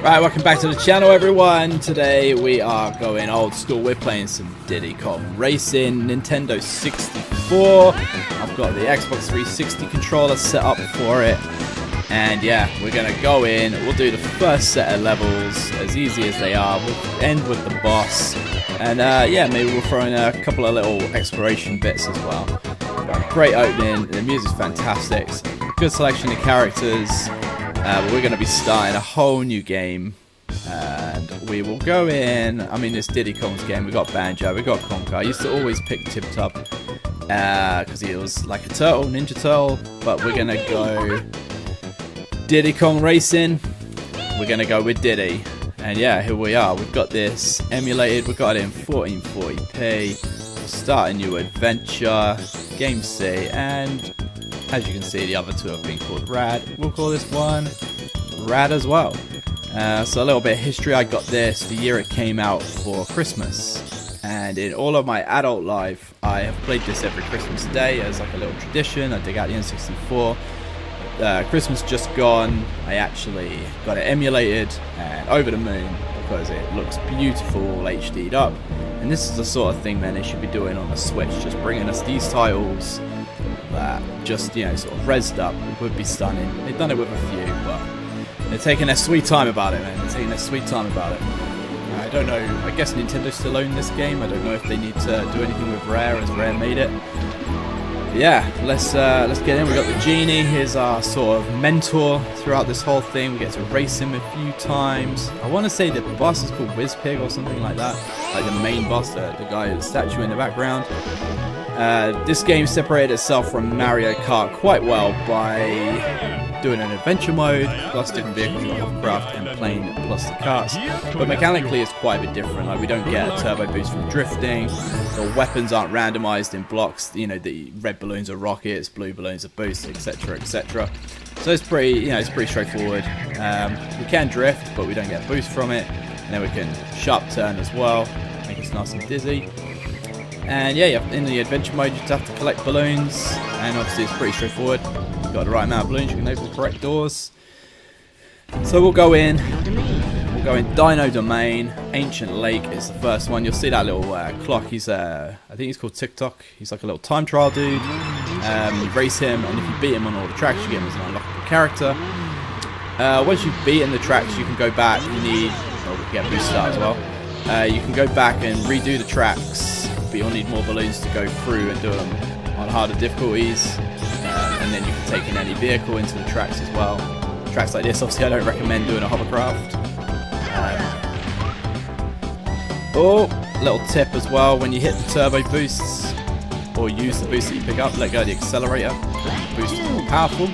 Right, welcome back to the channel, everyone. Today we are going old school. We're playing some Diddy Kong Racing, Nintendo 64. I've got the Xbox 360 controller set up for it. And yeah, we're going to go in. We'll do the first set of levels as easy as they are. We'll end with the boss. And yeah, maybe we'll throw in a couple of little exploration bits as well. Great opening. The music's fantastic. Good selection of characters. But we're going to be starting a whole new game, and we will go in. I mean, this Diddy Kong's game. We got Banjo, we got Conker. I used to always pick Tip Top because he was like a turtle, Ninja Turtle. But we're going to go Diddy Kong Racing. We're going to go with Diddy, and yeah, here we are. We've got this emulated. We've got it in 1440p. We'll start a new adventure. Game C, and as you can see, the other two have been called Rad. We'll call this one Rad as well. So a little bit of history. I got this the year it came out for Christmas. And in all of my adult life, I have played this every Christmas day as like a little tradition. I dig out the N64. Christmas just gone, I actually got it emulated and over the moon because it looks beautiful, all HD'd up. And this is the sort of thing, man, they should be doing on the Switch. Just bringing us these titles that just, you know, sort of rezzed up. It would be stunning. They've done it with a few, but they're taking their sweet time about it, man. They're taking their sweet time about it. I don't know. I guess Nintendo still own this game. I don't know if they need to do anything with Rare, as Rare made it. But yeah, let's get in. We got the genie. Here's our sort of mentor throughout this whole thing. We get to race him a few times. I want to say the boss is called Whizpig or something like that. Like the main boss, the guy with the statue in the background. This game separated itself from Mario Kart quite well by doing an adventure mode, plus different vehicles like hovercraft and plane, plus the carts. But mechanically it's quite a bit different. Like, we don't get a turbo boost from drifting, the weapons aren't randomized in blocks, you know, the red balloons are rockets, blue balloons are boosts, etc, etc. So it's pretty, you know, it's pretty straightforward. We can drift, but we don't get a boost from it. And then we can sharp turn as well, make us nice and dizzy. And yeah, in the adventure mode, you just have to collect balloons, and obviously it's pretty straightforward. You've got the right amount of balloons, you can open the correct doors. So we'll go in. We'll go in Dino Domain. Ancient Lake is the first one. You'll see that little clock. He's I think he's called TikTok. He's like a little time trial dude. You race him, and if you beat him on all the tracks, you get him as an unlockable character. Once you've beaten the tracks, you can go back. You need, oh, we get a boost start as well. You can go back and redo the tracks. But you'll need more balloons to go through and do them on harder difficulties, and then you can take in any vehicle into the tracks as well. Tracks like this, obviously I don't recommend doing a hovercraft. Little tip as well, when you hit the turbo boosts or use the boost that you pick up, let go of the accelerator, the boost is more powerful.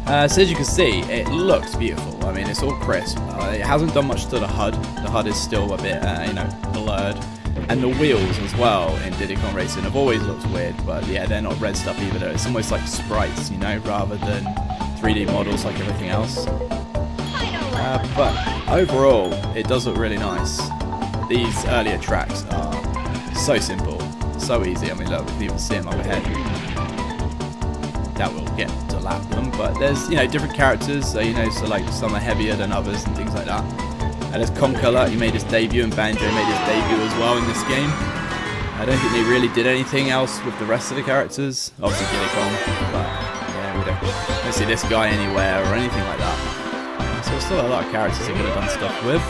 So as you can see, it looks beautiful. I mean, it's all crisp. It hasn't done much to the HUD. The HUD is still a bit, you know, blurred. And the wheels as well in Diddy Kong Racing have always looked weird, but yeah, they're not red stuff either. It's almost like sprites, you know, rather than 3D models like everything else. But overall, it does look really nice. These earlier tracks are so simple, so easy. I mean, look, we can even see them up ahead. That will get to lap them, but there's, you know, different characters, you know, so like some are heavier than others and things like that. And there's Conker, he made his debut, and Banjo made his debut as well in this game. I don't think they really did anything else with the rest of the characters. Obviously Diddy Kong, but yeah, we don't see this guy anywhere or anything like that. So there's still a lot of characters they could have done stuff with.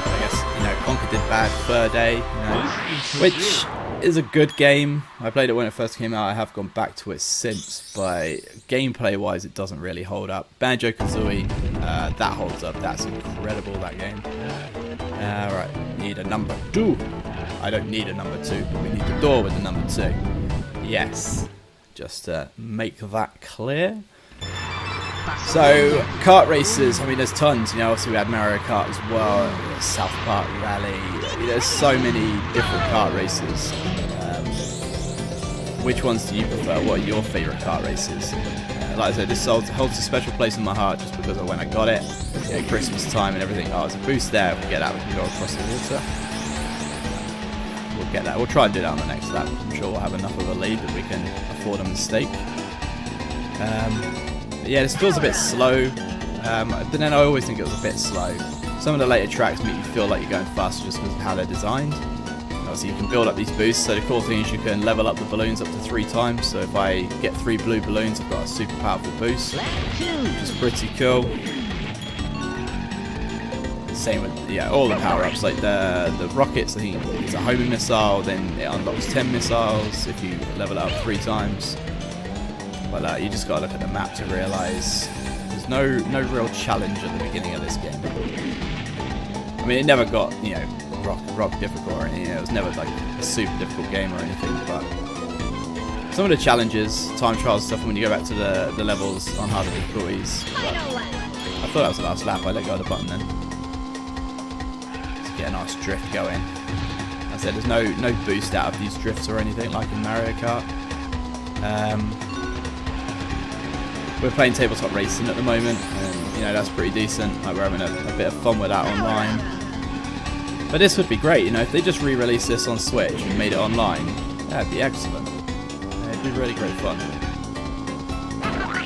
I guess, you know, Conker did bad Fur Day, you know, which is a good game. I played it when it first came out. I have gone back to it since, but gameplay wise it doesn't really hold up. Banjo-Kazooie, that holds up. That's incredible, that game. Right, need a number 2. I don't need a number 2, but we need the door with the number 2. Yes, just to make that clear. So, kart races, I mean, there's tons, you know. Obviously we had Mario Kart as well, South Park Rally. There's so many different kart races. Which ones do you prefer? What are your favourite kart races? Like I said, this holds a special place in my heart just because of when I got it. You know, Christmas time and everything. Oh, there's a boost there. If we get that, we can go across the water. We'll get that. We'll try and do that on the next lap. I'm sure we'll have enough of a lead that we can afford a mistake. Yeah, this feels a bit slow. But then I always think it was a bit slow. Some of the later tracks make you feel like you're going faster just because of how they're designed. Obviously you can build up these boosts, so the cool thing is you can level up the balloons up to 3 times. So if I get 3 blue balloons, I've got a super powerful boost, which is pretty cool. Same with all the power-ups, like the rockets. I think it's a homing missile, then it unlocks 10 missiles if you level it up 3 times. But you just gotta look at the map to realise there's no real challenge at the beginning of this game. I mean, it never got rock difficult or anything. It was never like a super difficult game or anything. But some of the challenges, time trials stuff, when you go back to the levels on harder difficulties. But I thought that was the last lap. I let go of the button then. Get a nice drift going. As I said, there's no boost out of these drifts or anything like in Mario Kart. We're playing tabletop racing at the moment, and that's pretty decent. Like, we're having a bit of fun with that online. But this would be great, if they just re-released this on Switch and made it online. That'd be excellent. It'd be really great fun.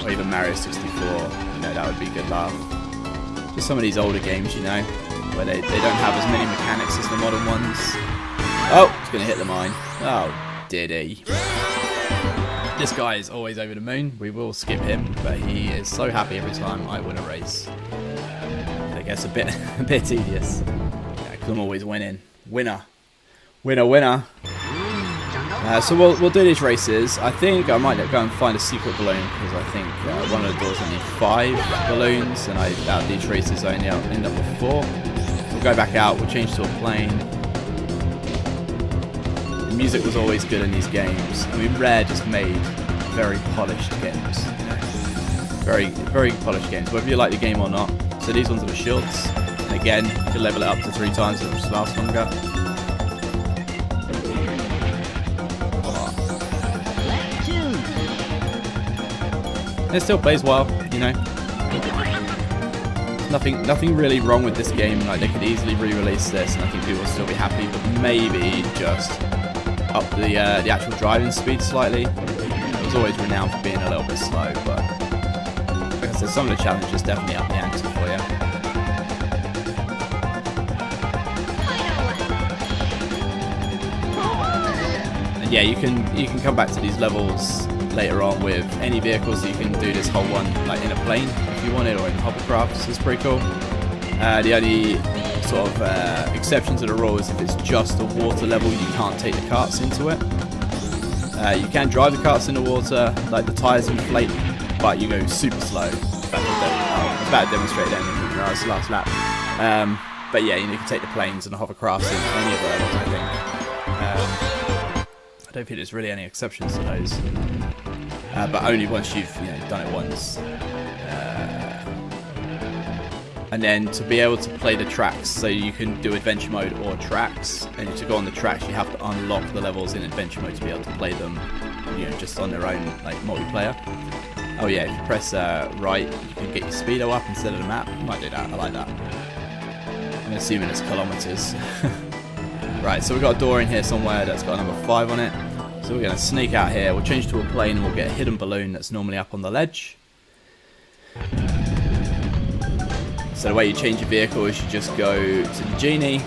Or even Mario 64. That would be a good laugh. Just some of these older games, where they don't have as many mechanics as the modern ones. Oh, it's going to hit the mine. Oh, Diddy. This guy is always over the moon. We will skip him, but he is so happy every time I win a race. It gets a bit tedious. Because I'm always winning. Winner. Winner, winner. So we'll do these races. I think I might go and find a secret balloon, because I think one of the doors I need 5 balloons, and out of these races I only end up with 4. We'll go back out, we'll change to a plane. The music was always good in these games. I mean, Rare just made very polished games. Very, very polished games, whether you like the game or not. So these ones are the shields. And again, you can level it up to 3 times, it'll just last longer. And it still plays well, Nothing really wrong with this game. Like, they could easily re-release this, and I think people will still be happy. But maybe just up the actual driving speed slightly. It was always renowned for being a little bit slow, but like I said, some of the challenges definitely up the ante for you. And yeah, you can come back to these levels later on with any vehicles. You can do this whole one like in a plane if you want it, or in hovercrafts. It's pretty cool. The only sort of exception to the rule is if it's just a water level, you can't take the carts into it. You can drive the carts in the water, like the tyres inflate, but you go super slow. I was about to demonstrate that in the last lap. But yeah, you can take the planes and the hovercrafts in any of those, I think. I don't think there's really any exceptions to those. But only once you've done it once. And then to be able to play the tracks, so you can do adventure mode or tracks, and to go on the tracks you have to unlock the levels in adventure mode to be able to play them, just on their own, like multiplayer. Oh yeah, if you press right, you can get your speedo up instead of the map. You might do that, I like that. I'm assuming it's kilometers. Right, so we've got a door in here somewhere that's got a number 5 on it. So we're going to sneak out here, we'll change to a plane, and we'll get a hidden balloon that's normally up on the ledge. So the way you change your vehicle is you just go to the genie,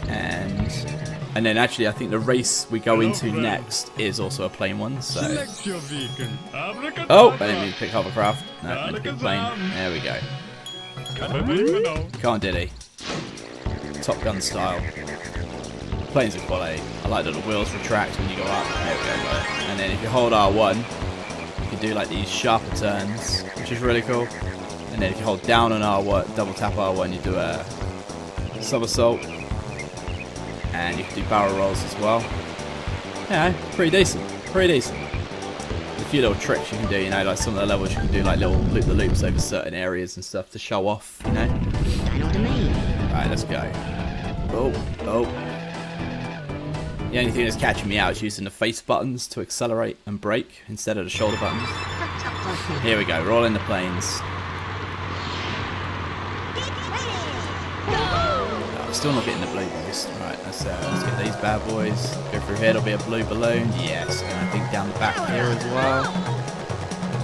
and then actually I think the race we go into next is also a plane one. So oh, I didn't mean to pick hovercraft. No, I meant to pick plane. There we go. Come on, Diddy. Top Gun style. Planes are quality. I like that the wheels retract when you go up. There we go, got it. And then if you hold R1, you can do like these sharper turns, which is really cool. And then if you hold down on R1, double tap R1, you do a somersault. And you can do barrel rolls as well. Yeah, pretty decent. Pretty decent. A few little tricks you can do, like some of the levels you can do like little loop-the-loops over certain areas and stuff to show off, Right, let's go. Oh. The only thing that's catching me out is using the face buttons to accelerate and brake instead of the shoulder buttons. Here we go, we're all in the planes. I'm still not getting the blue boost. Right, let's get these bad boys. Go through here, there'll be a blue balloon. Yes, and I think down the back here as well.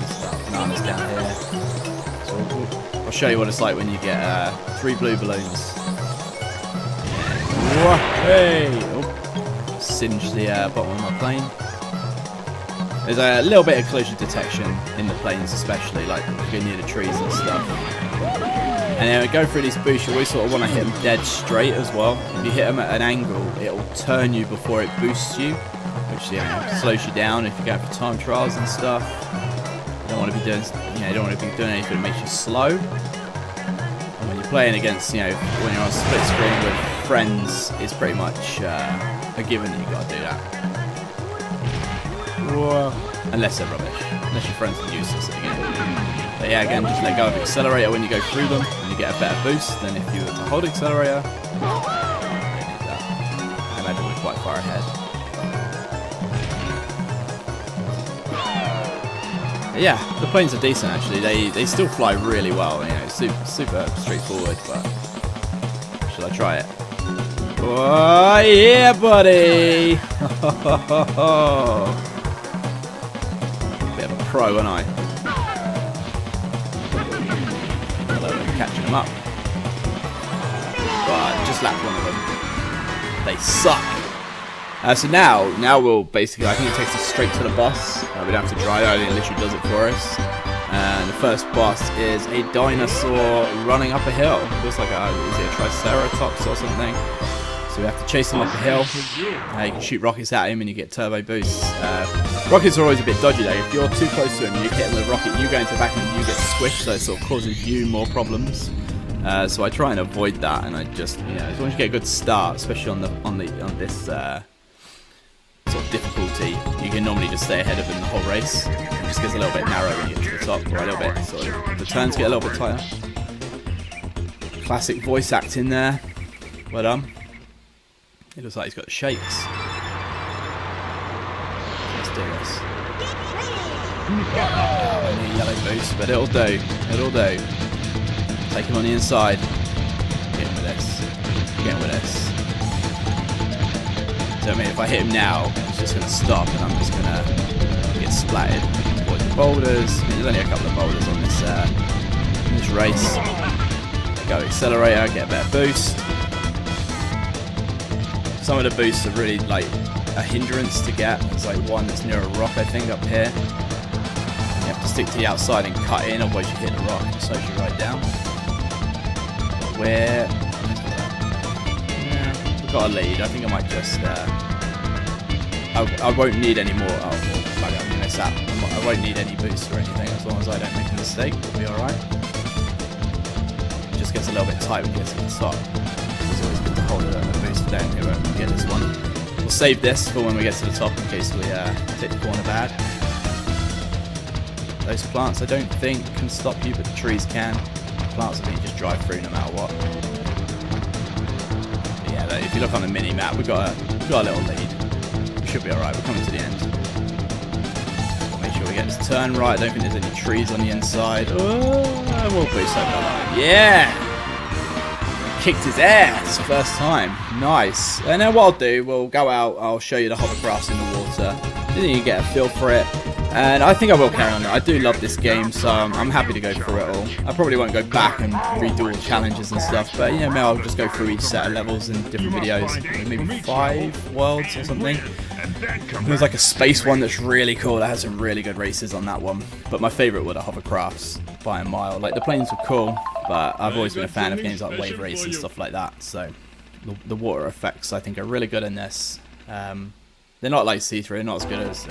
Start bananas down here. So I'll show you what it's like when you get 3 blue balloons. Hey! Oh, singe the bottom of my plane. There's a little bit of collision detection in the planes, especially like if you're near the trees and stuff. And then we go through these boosts, you always sort of want to hit them dead straight as well. If you hit them at an angle, it'll turn you before it boosts you, which slows you down if you go for time trials and stuff. You don't want to be doing, you don't want to be doing anything that makes you slow. And when you're playing against, when you're on split screen with friends, it's pretty much a given that you got to do that. Whoa. Unless they're rubbish. Unless your friends are useless at the game. But yeah, again, just let go of accelerator when you go through them, and you get a better boost than if you were to hold accelerator. You don't need that. I imagine we're quite far ahead. But yeah, the planes are decent actually. They still fly really well. Super straightforward. But should I try it? Oh yeah, buddy! Bit of a pro, aren't I? Catching them up. But just lapped one of them. They suck. So now we'll basically, I think it takes us straight to the boss. We don't have to drive it, I think it literally does it for us. And the first boss is a dinosaur running up a hill. It looks like is it a triceratops or something? So we have to chase him up a hill. You can shoot rockets at him and you get turbo boosts. Rockets are always a bit dodgy though. If you're too close to him, you hit him with a rocket, you go into the back and you get squished, so it sort of causes you more problems. So I try and avoid that, and I just, as long as you get a good start, especially on this sort of difficulty, you can normally just stay ahead of him the whole race. It just gets a little bit narrow when you get to the top, or a little bit sort of, the turns get a little bit tighter. Classic voice acting there. Well done. It looks like he's got the shakes. Let's do this. Only a yellow boost, but it'll do. It'll do. Take him on the inside. Get him with this. Get him with this. So I mean, if I hit him now, he's just going to stop, and I'm just going to get splattered. Avoid the boulders. There's only a couple of boulders on this race. Go accelerator, get a better boost. Some of the boosts are really like a hindrance to get. There's like one that's near a rock, I think, up here. And you have to stick to the outside and cut in, otherwise you hit the rock and it slows you right down. Where? Yeah, we've got a lead. I think I might just. I won't need any more. Oh, bugger, I'm gonna miss that. I won't need any boosts or anything as long as I don't make a mistake. We'll be alright. It just gets a little bit tight when you get to the top. It's always good to hold it on the boost down here when we get this one. We'll save this for when we get to the top in case we take the corner bad. Those plants I don't think can stop you, but the trees can. Plants I think you just drive through no matter what. But yeah, if you look on the mini map, we've got a little lead. We should be alright. We're coming to the end. Make sure we get this turn right. I don't think there's any trees on the inside. Oh, we'll boost over the line. Yeah! Kicked his ass first time. Nice. And then what I'll do, we'll go out, I'll show you the hovercrafts in the water, then you get a feel for it. And I think I will carry on it. I do love this game, so I'm happy to go through it all. I probably won't go back and redo all the challenges and stuff, but maybe I'll just go through each set of levels in different videos. Maybe 5 worlds or something. There's like a space one that's really cool. That has some really good races on that one. But my favourite were the hovercrafts by a mile. Like the planes were cool, but I've always been a fan of games like Wave Race and stuff like that. So the water effects I think are really good in this. They're not like see-through, they're not as good as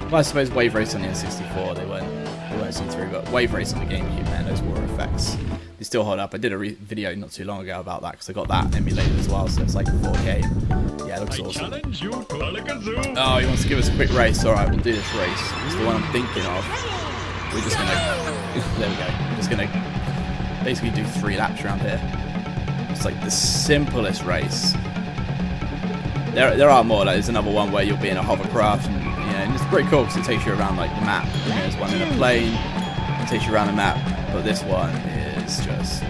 well, I suppose Wave Race on the N64, they weren't see-through, but Wave Race on the GameCube, man, those water effects, they still hold up. I did a video not too long ago about that, because I got that emulated as well, so it's like 4K. Yeah, it looks awesome. Oh, he wants to give us a quick race. Alright, we'll do this race. It's the one I'm thinking of. We're just gonna, there we go, we're just gonna basically do 3 laps around here. It's like the simplest race. There are more. Like, there's another one where you'll be in a hovercraft, and it's pretty cool because it takes you around like the map. There's one in a plane, it takes you around the map, but this one is just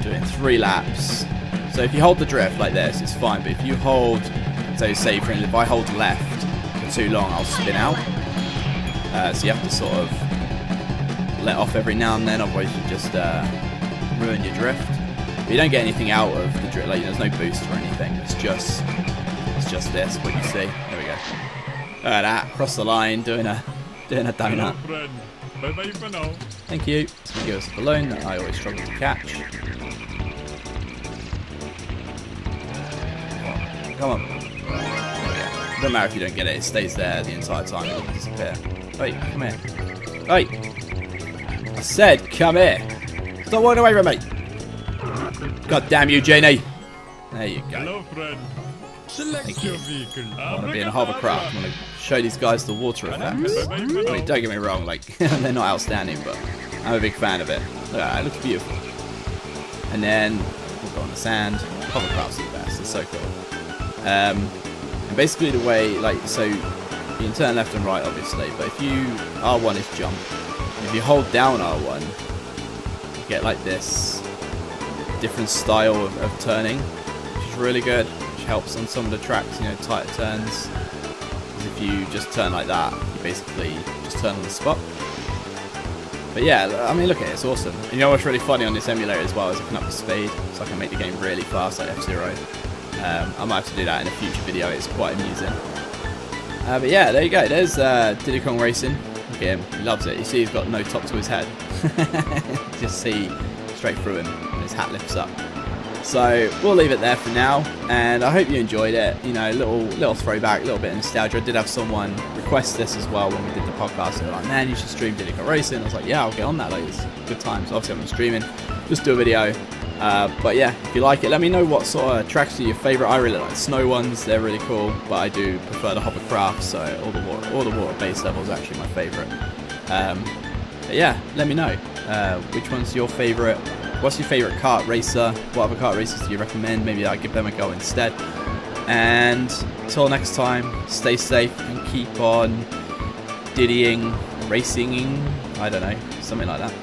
doing 3 laps. So if you hold the drift like this, it's fine. But if you hold, so say for instance, if I hold left for too long, I'll spin out. So you have to sort of let off every now and then, otherwise you just ruin your drift. But you don't get anything out of the drift, like there's no boost or anything. It's just this, what you see. There we go. Look at that, across the line, doing a donut. Thank you. So give us a balloon that I always struggle to catch. Come on. Doesn't matter if you don't get it, it stays there the entire time, it doesn't disappear. Wait, come here. Wait! I said, come here! Stop walking away from me! God damn you, Genie! There you go. Hello, friend. Select your vehicle. I want to be in a hovercraft. I want to show these guys the water effects. I mean, don't get me wrong, like, they're not outstanding, but I'm a big fan of it. Look at that, it looks beautiful. And then, we'll go on the sand. Hovercrafts are the best, it's so cool. And basically the way, like, so you can turn left and right obviously, but if you, R1 is jump, if you hold down R1, you get like this different style of turning, which is really good, which helps on some of the tracks, you know, tighter turns. Because if you just turn like that, you basically just turn on the spot. But yeah, I mean, look at it, it's awesome. And you know what's really funny on this emulator as well is I can up the speed, so I can make the game really fast like F-Zero. I might have to do that in a future video, it's quite amusing. But yeah, there you go, there's Diddy Kong Racing. Look at him, he loves it. You see he's got no top to his head. Just see straight through him and his hat lifts up. So we'll leave it there for now, and I hope you enjoyed it. You know, little throwback, a little bit of nostalgia. I did have someone request this as well when we did the podcast. They were like, man, you should stream Diddy Kong Racing. I was like, yeah, I'll get on that, like, it's good times. Obviously I'm not streaming, just do a video. But yeah, if you like it, let me know what sort of tracks are your favourite. I really like the snow ones, they're really cool, but I do prefer the hovercraft, so all the water base level is actually my favourite. But yeah, let me know which one's your favourite. What's your favourite kart racer? What other kart racers do you recommend? Maybe I'll give them a go instead. And until next time, stay safe and keep on diddying, racing, I don't know, something like that.